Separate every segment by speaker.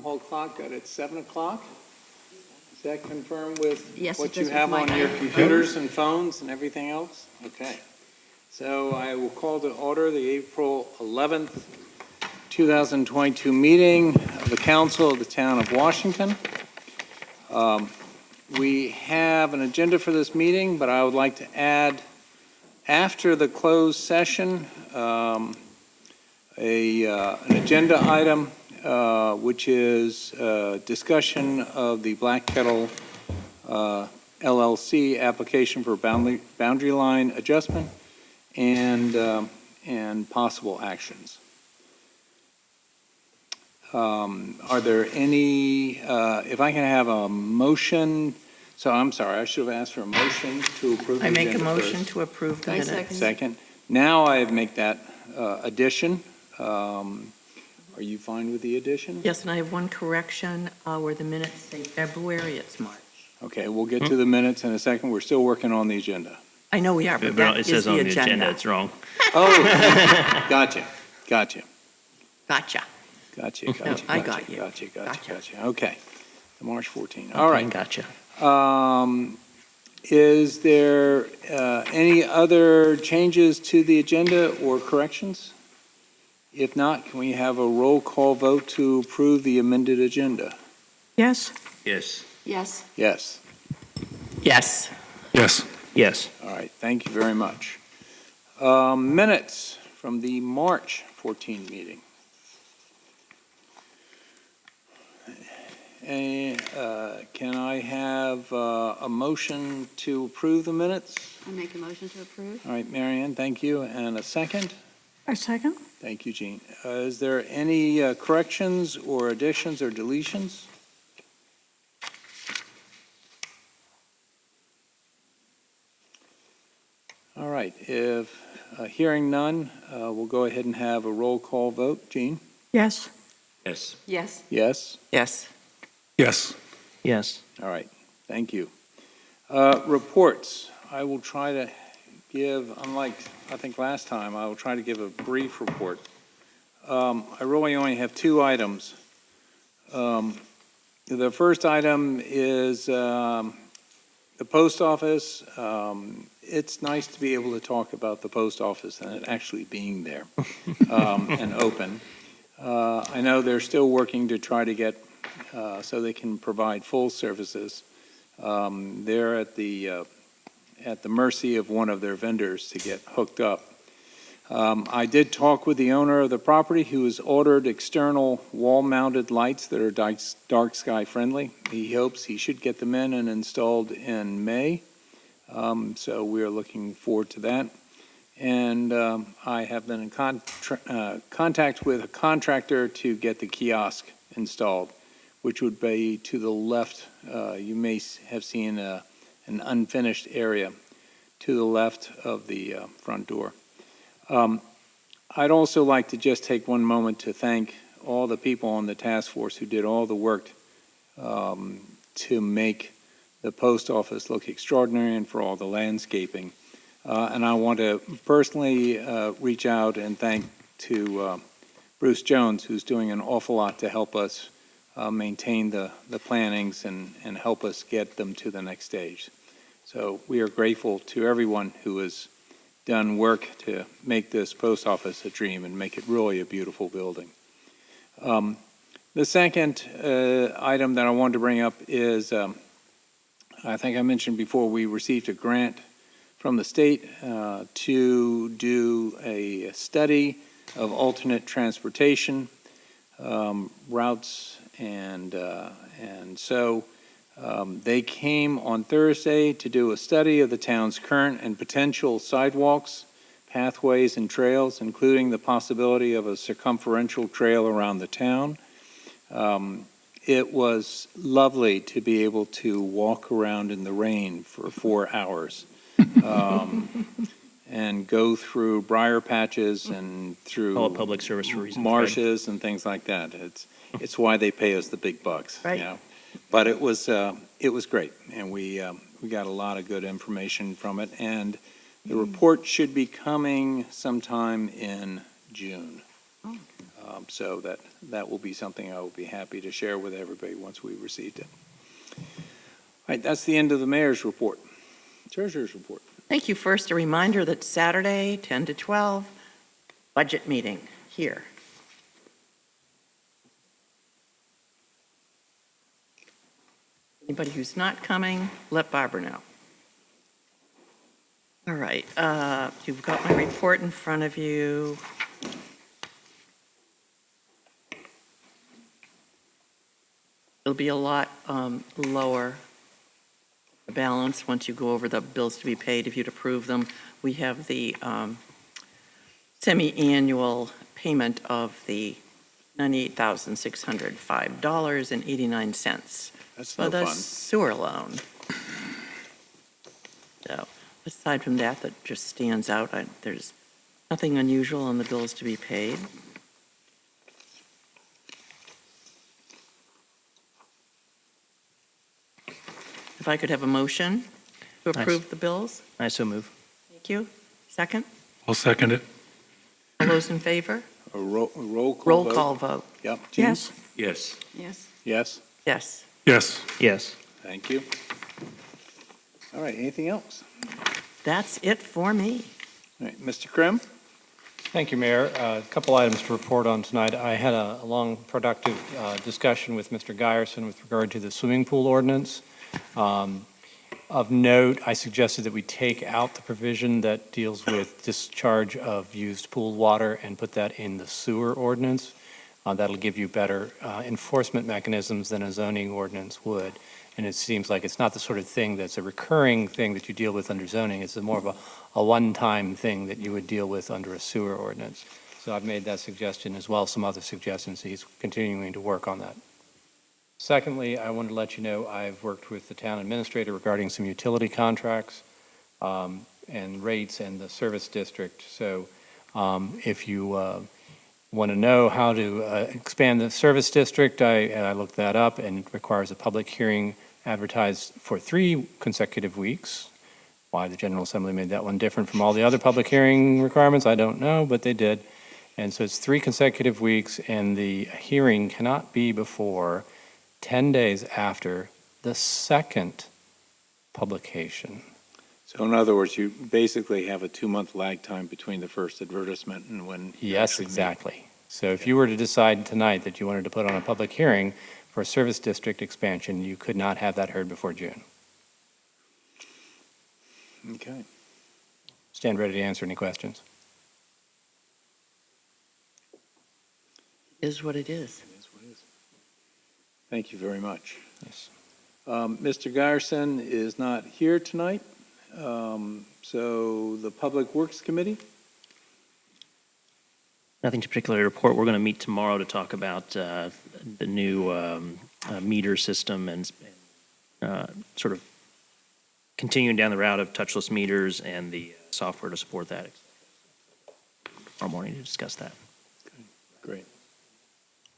Speaker 1: hall clock got at 7 o'clock. Is that confirmed with
Speaker 2: Yes,
Speaker 1: what
Speaker 2: it
Speaker 1: you
Speaker 2: does
Speaker 1: have
Speaker 2: with
Speaker 1: on
Speaker 2: my
Speaker 1: your
Speaker 2: iPhone.
Speaker 1: computers and phones and everything else? Okay. So I will call to order the April 11th, 2022 meeting of the Council of the Town of Washington. We have an agenda for this meeting, but I would like to add, after the closed session, an agenda item, which is discussion of the Black Kettle LLC application for boundary line adjustment and possible actions. Are there any, if I can have a motion, so I'm sorry, I should have asked for a motion to approve the
Speaker 2: I make a
Speaker 1: agenda
Speaker 2: motion
Speaker 1: first.
Speaker 2: to approve the
Speaker 3: I
Speaker 2: minutes.
Speaker 1: Second. Now I make that addition. Are you fine with the addition?
Speaker 2: Yes, and I have one correction where the minutes say February, it's March.
Speaker 1: Okay, we'll get to the minutes in a second. We're still working on the agenda.
Speaker 2: I know we are, but
Speaker 4: It
Speaker 2: that is
Speaker 4: says
Speaker 2: the
Speaker 4: on the agenda,
Speaker 2: agenda.
Speaker 4: it's wrong.
Speaker 1: Oh, gotcha.
Speaker 2: Gotcha. I got you.
Speaker 1: Gotcha. Okay. The March 14. All right.
Speaker 4: Gotcha.
Speaker 1: Is there any other changes to the agenda or corrections? If not, can we have a roll call vote to approve the amended agenda?
Speaker 2: Yes.
Speaker 4: Yes.
Speaker 3: Yes.
Speaker 1: Yes.
Speaker 2: Yes.
Speaker 5: Yes.
Speaker 4: Yes.
Speaker 1: All right. Thank you very much. Minutes from the March 14 meeting. Can I have a motion to approve the minutes?
Speaker 3: I make a motion to approve.
Speaker 1: All right, Marianne, thank you. And a second?
Speaker 2: A second?
Speaker 1: Thank you, Jean. Is there any corrections or additions or deletions? All right, if hearing none, we'll go ahead and have a roll call vote. Jean?
Speaker 2: Yes.
Speaker 4: Yes.
Speaker 3: Yes.
Speaker 1: Yes?
Speaker 2: Yes.
Speaker 5: Yes.
Speaker 4: Yes.
Speaker 1: All right, thank you. Reports. I will try to give, unlike I think last time, I will try to give a brief report. I really only have two items. The first item is the post office. It's nice to be able to talk about the post office and it actually being there and open. I know they're still working to try to get so they can provide full services. They're at the mercy of one of their vendors to get hooked up. I did talk with the owner of the property who has ordered external wall-mounted lights that are dark sky friendly. He hopes he should get them in and installed in May. So we are looking forward to that. And I have been in contact with a contractor to get the kiosk installed, which would be to the left. You may have seen an unfinished area to the left of the front door. I'd also like to just take one moment to thank all the people on the task force who did all the work to make the post office look extraordinary and for all the landscaping. And I want to personally reach out and thank to Bruce Jones, who's doing an awful lot to help us maintain the plannings and help us get them to the next stage. So we are grateful to everyone who has done work to make this post office a dream and make it really a beautiful building. The second item that I wanted to bring up is, I think I mentioned before, we received a grant from the state to do a study of alternate transportation routes, and so they came on Thursday to do a study of the town's current and potential sidewalks, pathways, and trails, including the possibility of a circumferential trail around the town. It was lovely to be able to walk around in the rain for 4 hours and go through briar patches and through
Speaker 4: All public service for reasons.
Speaker 1: marshes and things like that. It's why they pay us the big bucks.
Speaker 2: Right.
Speaker 1: You know? But it was great, and we got a lot of good information from it, and the report should be coming sometime in June. So that will be something I will be happy to share with everybody once we received it. All right, that's the end of the mayor's report. Treasurer's report.
Speaker 2: Thank you. First, a reminder that Saturday, 10 to 12, budget meeting here. Anybody who's not coming, let Barbara know. All right, you've got my report in front of you. It'll be a lot lower balance once you go over the bills to be paid if you'd approve them. We have the semi-annual payment of the $98,605.89
Speaker 1: That's
Speaker 2: for
Speaker 1: no
Speaker 2: the
Speaker 1: fun.
Speaker 2: sewer loan. So aside from that, that just stands out. There's nothing unusual on the bills to be paid. If I could have a motion to approve the bills?
Speaker 4: I so move.
Speaker 2: Thank you. Second?
Speaker 3: I'll second it.
Speaker 2: All those in favor?
Speaker 1: A roll call
Speaker 2: Roll
Speaker 1: vote?
Speaker 2: call vote.
Speaker 1: Yep. Jean?
Speaker 2: Yes.
Speaker 4: Yes.
Speaker 2: Yes.
Speaker 1: Yes?
Speaker 2: Yes.
Speaker 3: Yes.
Speaker 4: Yes.
Speaker 1: Thank you. All right, anything else?
Speaker 2: That's it for me.
Speaker 1: All right, Mr. Krim?
Speaker 5: Thank you, Mayor. A couple items to report on tonight. I had a long, productive discussion with Mr. Geyerson with regard to the swimming pool ordinance. Of note, I suggested that we take out the provision that deals with discharge of used pool water and put that in the sewer ordinance. That'll give you better enforcement mechanisms than a zoning ordinance would. And it seems like it's not the sort of thing that's a recurring thing that you deal with under zoning. It's more of a one-time thing that you would deal with under a sewer ordinance. So I've made that suggestion as well as some other suggestions. He's continuing to work on that. Secondly, I wanted to let you know I've worked with the town administrator regarding some utility contracts and rates and the service district. So if you want to know how to expand the service district, I looked that up, and it requires a public hearing advertised for 3 consecutive weeks. Why the General Assembly made that one different from all the other public hearing requirements, I don't know, but they did. And so it's 3 consecutive weeks, and the hearing cannot be before 10 days after the second publication.
Speaker 1: So in other words, you basically have a 2-month lag time between the first advertisement and when. you
Speaker 5: Yes,
Speaker 1: actually meet.
Speaker 5: exactly. So if you were to decide tonight that you wanted to put on a public hearing for a service district expansion, you could not have that heard before June.
Speaker 1: Okay.
Speaker 5: Stand ready to answer any questions.
Speaker 2: Is what it is.
Speaker 1: It is what it is. Thank you very much.
Speaker 5: Yes.
Speaker 1: Mr. Geyerson is not here tonight, so the Public Works Committee?
Speaker 4: Nothing to particularly report. We're going to meet tomorrow to talk about the new meter system and sort of continuing down the route of touchless meters and the software to support that. Tomorrow morning to discuss that.
Speaker 1: Great.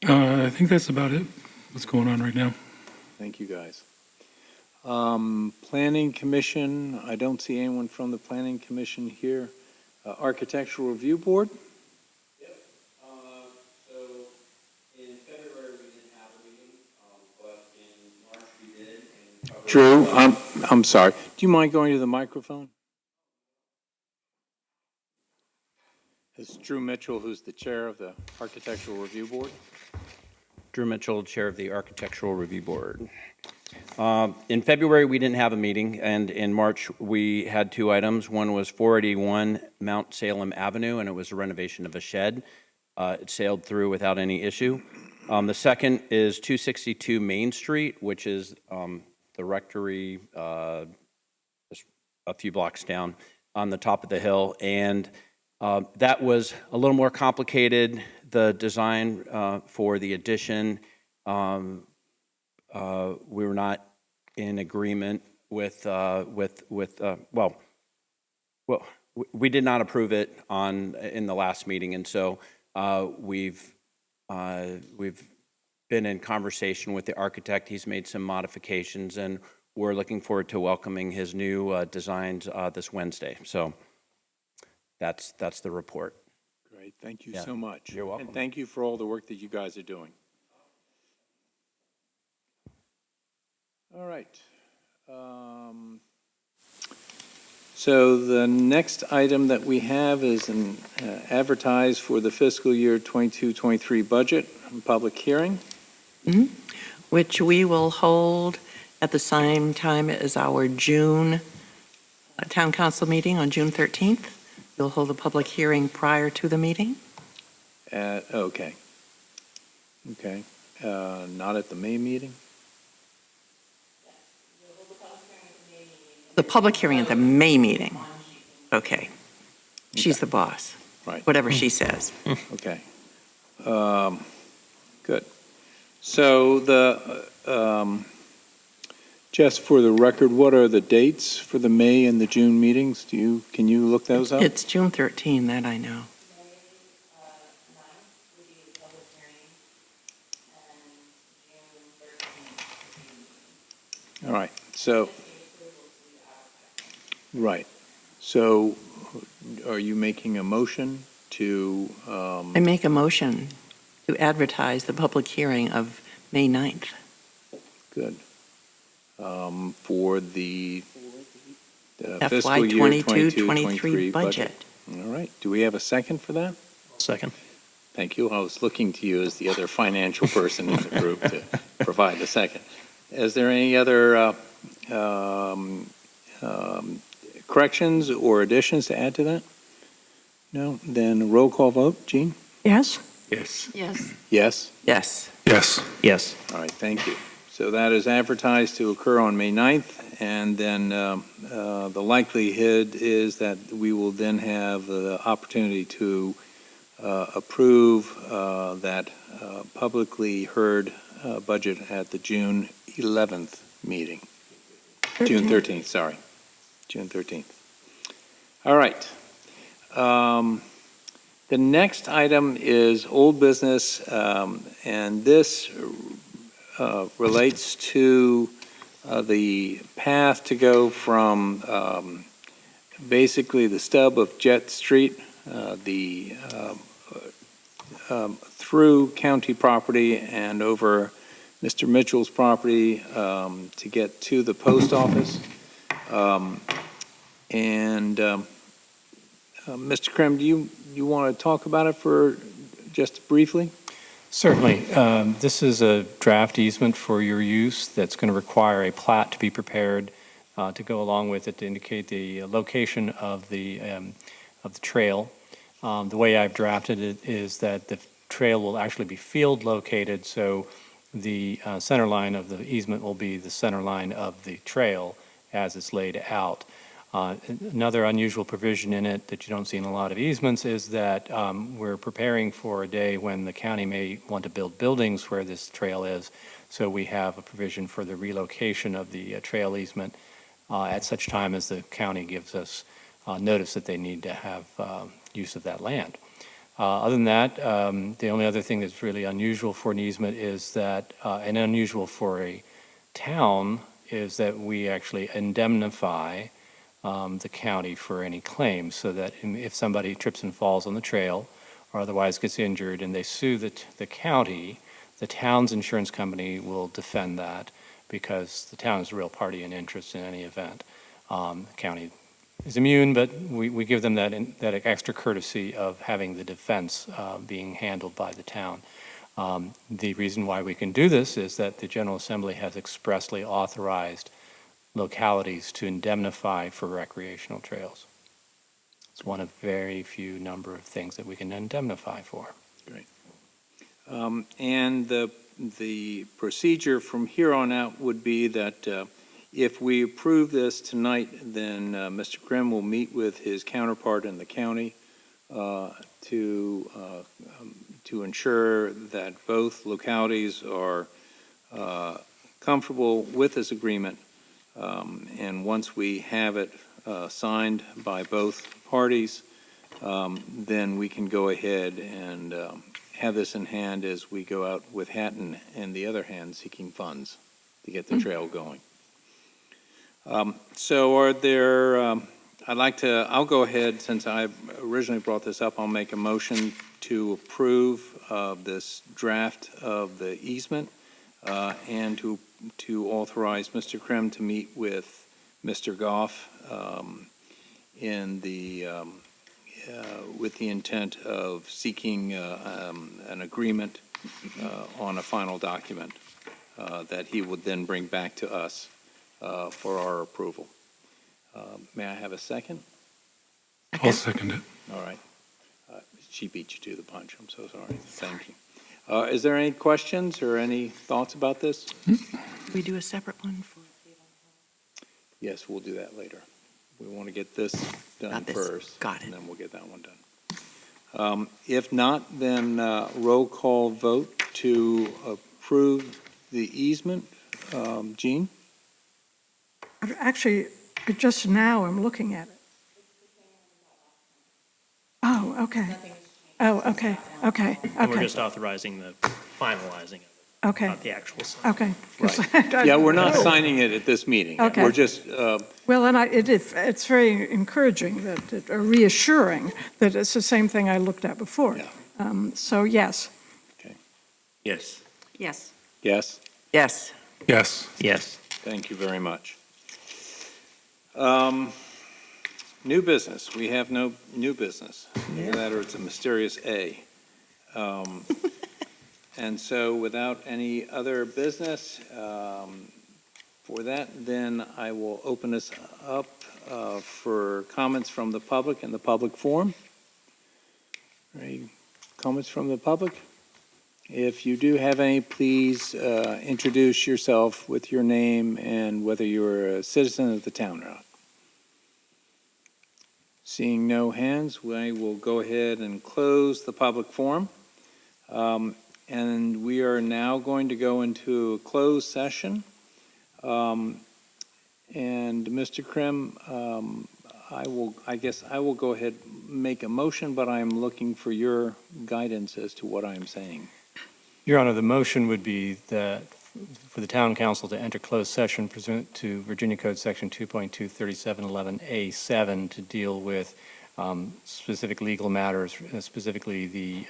Speaker 3: I think that's about it. What's going on right now?
Speaker 1: Thank you, guys. Planning Commission, I don't see anyone from the Planning Commission here. Architectural Review Board?
Speaker 6: So in February, we didn't have a meeting, but in March, we did. And
Speaker 1: Drew, I'm sorry. Do you mind going to the microphone? It's Drew Mitchell, who's the chair of the Architectural Review Board.
Speaker 6: Drew Mitchell, Chair of the Architectural Review Board. In February, we didn't have a meeting, and in March, we had 2 items. One was 481 Mount Salem Avenue, and it was a renovation of a shed. It sailed through without any issue. The second is 262 Main Street, which is the rectory just a few blocks down on the top of the hill, and that was a little more complicated. The design for the addition, we were not in agreement with we did not approve it in the last meeting, and so we've been in conversation with the architect. He's made some modifications, and we're looking forward to welcoming his new designs this Wednesday. So that's the report.
Speaker 1: Great. right, thank you
Speaker 6: Yeah.
Speaker 1: so much.
Speaker 6: You're welcome.
Speaker 1: And thank you for all the work that you guys are doing. All right. So the next item that we have is an advertise for the fiscal year 22-23 budget, public hearing.
Speaker 2: Which we will hold at the same time as our June Town Council meeting on June 13th. You'll hold a public hearing prior to the meeting.
Speaker 1: Okay. Okay. Not at the May meeting?
Speaker 2: The public hearing at the May meeting. Okay. She's the boss.
Speaker 1: Right.
Speaker 2: Whatever she says.
Speaker 1: Okay. Good. So just for the record, what are the dates for the May and the June meetings? Can you look those up?
Speaker 2: It's June 13, that I know.
Speaker 1: All right, so, right. So are you making a motion to,
Speaker 2: I make a motion to advertise the public hearing of May 9th.
Speaker 1: good, for the
Speaker 2: FY
Speaker 1: fiscal year
Speaker 2: 22-23
Speaker 1: 22-23
Speaker 2: budget.
Speaker 1: All right, do we have a second for that?
Speaker 4: Second.
Speaker 1: Thank you. I was looking to you as the other financial person in the group to provide the second. Is there any other corrections or additions to add to that? No? Then roll call vote. Jean?
Speaker 2: Yes?
Speaker 3: Yes.
Speaker 2: Yes.
Speaker 1: Yes?
Speaker 2: Yes.
Speaker 3: Yes.
Speaker 4: Yes.
Speaker 1: All right, thank you. So that is advertised to occur on May 9th, and then the likelihood is that we will then have the opportunity to approve that publicly heard budget at the June 11th meeting. June 13th, sorry. June 13th. All right. The next item is old business, and this relates to the path to go from basically the stub of Jet Street, through county property and over Mr. Mitchell's property to get to the post office. Mr. Krim, do you want to talk about it for just briefly?
Speaker 5: Certainly. This is a draft easement for your use that's going to require a plat to be prepared to go along with it to indicate the location of the trail. The way I've drafted it is that the trail will actually be field located, so the center line of the easement will be the center line of the trail as it's laid out. Another unusual provision in it that you don't see in a lot of easements is that we're preparing for a day when the county may want to build buildings where this trail is, so we have a provision for the relocation of the trail easement at such time as the county gives us notice that they need to have use of that land. Other than that, the only other thing that's really unusual for an easement is that, and unusual for a town, is that we actually indemnify the county for any claims, so that if somebody trips and falls on the trail or otherwise gets injured and they sue the county, the town's insurance company will defend that because the town is a real party in interest in any event. The county is immune, but we give them that extra courtesy of having the defense being handled by the town. The reason why we can do this is that the General Assembly has expressly authorized localities to indemnify for recreational trails. It's one of very few number of things that we can indemnify for.
Speaker 1: Great. And the procedure from here on out would be that if we approve this tonight, then Mr. Grimm will meet with his counterpart in the county to ensure that both localities are comfortable with this agreement. And once we have it signed by both parties, then we can go ahead and have this in hand as we go out with Hatton in the other hand seeking funds to get the trail going. So are there I'll go ahead, since I originally brought this up, I'll make a motion to approve this draft of the easement and to authorize Mr. Krim to meet with Mr. Goff with the intent of seeking an agreement on a final document that he would then bring back to us for our approval. May I have a second?
Speaker 3: I'll second it.
Speaker 1: All right. She beat you to the punch. I'm so sorry. Thank you. Is there any questions or any thoughts about this?
Speaker 2: We do a separate one for.
Speaker 1: Yes, we'll do that later. We want to get this done
Speaker 2: Got this.
Speaker 1: first.
Speaker 2: Got it.
Speaker 1: And then we'll get that one done. If not, then roll call vote to approve the easement. Jean?
Speaker 7: Actually, just now I'm looking at it. Oh, okay. Oh, okay, okay,
Speaker 4: And we're
Speaker 7: okay,
Speaker 4: just authorizing the finalizing of it,
Speaker 7: okay,
Speaker 4: not the actual sign.
Speaker 7: okay.
Speaker 1: Yeah, we're not
Speaker 7: Oh.
Speaker 1: signing it at this meeting.
Speaker 7: Okay.
Speaker 1: We're just,
Speaker 7: Well, and it's very encouraging, or reassuring, that it's the same thing I looked at before.
Speaker 1: Yeah.
Speaker 7: So, yes.
Speaker 6: Yes.
Speaker 2: Yes.
Speaker 1: yes?
Speaker 2: Yes.
Speaker 3: Yes.
Speaker 4: Yes.
Speaker 1: Thank you very much. New business. We have no new business. Either that or it's a mysterious A. And so without any other business, for that, then I will open this up for comments from the public in the public forum. Any comments from the public? If you do have any, please introduce yourself with your name and whether you're a citizen of the town or not. Seeing no hands, we will go ahead and close the public forum. And we are now going to go into a closed session. And Mr. Krim, I guess I will go ahead and make a motion, but I'm looking for your guidance as to what I'm saying.
Speaker 5: Your Honor, the motion would be that for the town council to enter closed session pursuant to Virginia Code Section 2.23711A7 to deal with specific legal matters, specifically the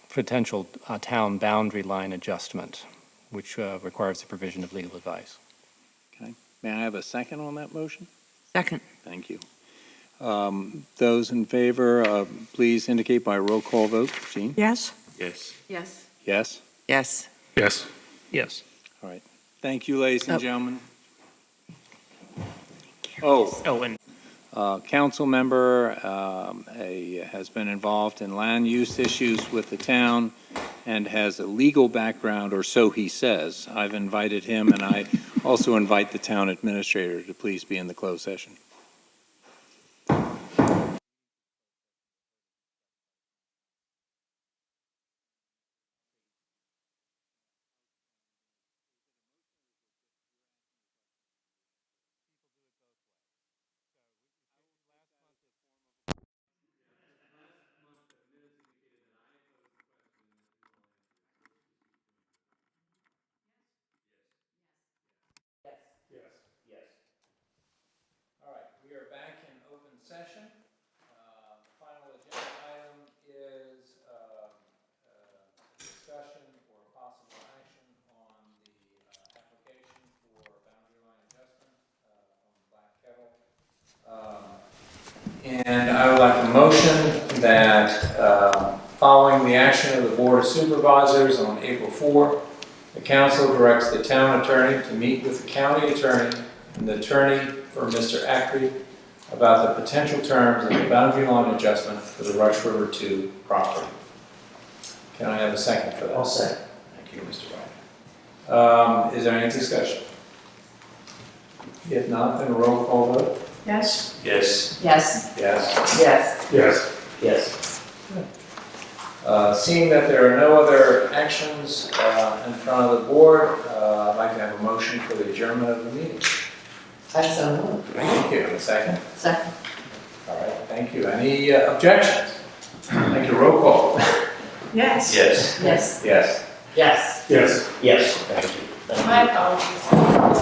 Speaker 5: potential town boundary line adjustment, which requires the provision of legal advice.
Speaker 1: Okay. May I have a second on that motion?
Speaker 2: Second.
Speaker 1: Thank you. Those in favor, please indicate by roll call vote. Jean?
Speaker 7: Yes?
Speaker 6: Yes.
Speaker 2: Yes.
Speaker 1: Yes?
Speaker 2: Yes.
Speaker 3: Yes.
Speaker 4: Yes.
Speaker 1: All right. Thank you, ladies and
Speaker 2: Oh.
Speaker 1: gentlemen. Oh,
Speaker 4: Oh, and
Speaker 1: council member has been involved in land use issues with the town and has a legal background, or so he says. I've invited him, and I also invite the town administrator to please be in the closed session. All right, we are back in open session. The final agenda item is discussion or possible action on the application for boundary line adjustment on Black Kettle. And I would like a motion that following the action of the Board of Supervisors on April 4, the council directs the town attorney to meet with the county attorney and the attorney for Mr. Ackrey about the potential terms of the boundary line adjustment for the Rush River 2 property. Can I have a second for that?
Speaker 8: I'll second.
Speaker 1: Thank you, Mr. Wright. Is there any discussion? If not, then roll call vote.
Speaker 7: Yes?
Speaker 8: Yes.
Speaker 7: Yes.
Speaker 1: Yes.
Speaker 7: Yes.
Speaker 3: Yes.
Speaker 8: Yes.
Speaker 1: Seeing that there are no other actions in front of the board, I'd like to have a motion for the adjournment of the meeting.
Speaker 8: I so moved.
Speaker 1: Thank you. And a second?
Speaker 8: Second.
Speaker 1: All right, thank you. Any objections? Thank you. Roll call.
Speaker 7: Yes.
Speaker 8: Yes.
Speaker 7: Yes.
Speaker 1: Yes.
Speaker 8: Yes.
Speaker 3: Yes.
Speaker 8: Yes.
Speaker 1: Thank you.
Speaker 7: My apologies.